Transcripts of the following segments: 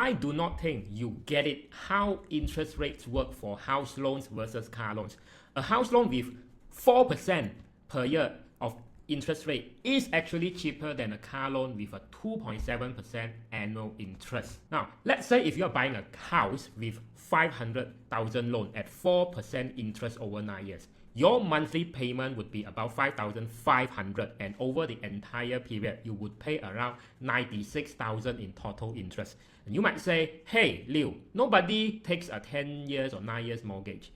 I do not think you get it how interest rates work for house loans versus car loans. A house loan with 4% per year of interest rate is actually cheaper than a car loan with a 2.7% annual interest. Now, let's say if you're buying a house with 500,000 loan at 4% interest over 9 years, your monthly payment would be about 5,500, and over the entire period, you would pay around 96,000 in total interest. And you might say, hey, Liu, nobody takes a 10 years or 9 years mortgage.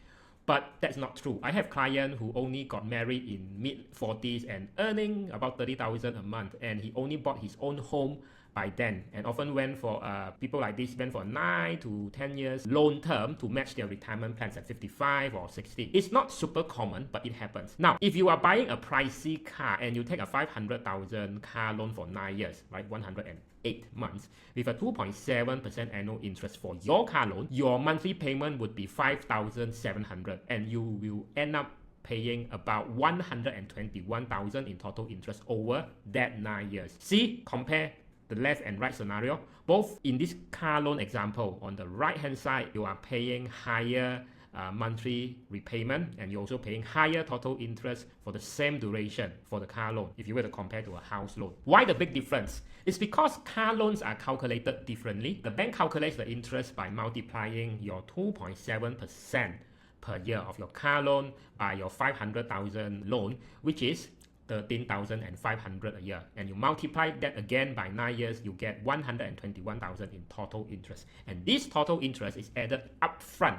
But that's not true. I have clients who only got married in mid-40s and earning about 30,000 a month, and he only bought his own home by then, and often went for people like this went for 9 to 10 years loan term to match their retirement plans at 55 or 60. It's not super common, but it happens. Now, if you are buying a pricey car and you take a 500,000 car loan for 9 years, right, 108 months, with a 2.7% annual interest for your car loan, your monthly payment would be 5,700, and you will end up paying about 121,000 in total interest over that 9 years. See, compare the left and right scenario. Both in this car loan example, on the right hand side, you are paying higher monthly repayment, and you're also paying higher total interest for the same duration for the car loan if you were to compare to a house loan. Why the big difference? It's because car loans are calculated differently. The bank calculates the interest by multiplying your 2.7% per year of your car loan by your 500,000 loan, which is 13,500 a year, and you multiply that again by 9 years, you get 121,000 in total interest. And this total interest is added upfront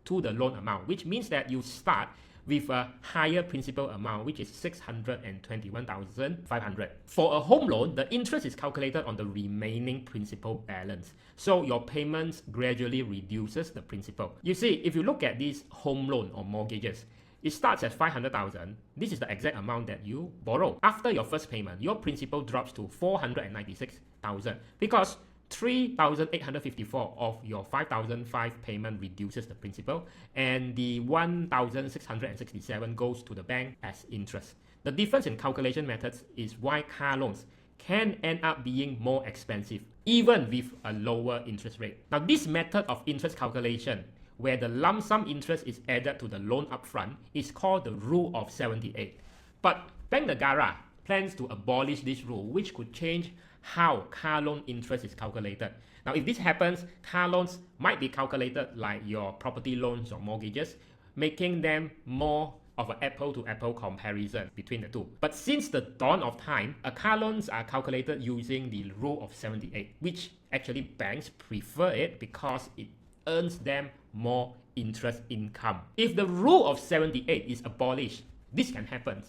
to the loan amount, which means that you start with a higher principal amount, which is 621,500. For a home loan, the interest is calculated on the remaining principal balance, so your payments gradually reduces the principal. You see, if you look at these home loan or mortgages, it starts at 500,000. This is the exact amount that you borrow. After your first payment, your principal drops to 496,000 because 3,854 of your 5,005 payment reduces the principal, and the 1,667 goes to the bank as interest. The difference in calculation methods is why car loans can end up being more expensive, even with a lower interest rate. Now, this method of interest calculation, where the lump sum interest is added to the loan upfront, is called the Rule of 78. But Bank Negara plans to abolish this rule, which could change how car loan interest is calculated. Now, if this happens, car loans might be calculated like your property loans or mortgages, making them more of an apple-to-apple comparison between the two. But since the dawn of time, car loans are calculated using the Rule of 78, which actually banks prefer it because it earns them more interest income. If the Rule of 78 is abolished, this can happen.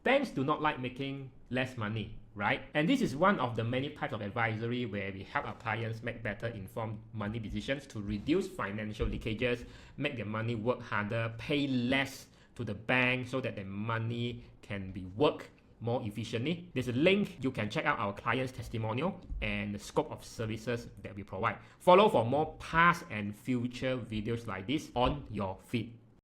Banks do not like making less money, right? And this is one of the many types of advisory where we help our clients make better informed money decisions to reduce financial leakages, make their money work harder, pay less to the bank so that their money can be worked more efficiently. There's a link. You can check out our client's testimonial and the scope of services that we provide. Follow for more past and future videos like this on your feed.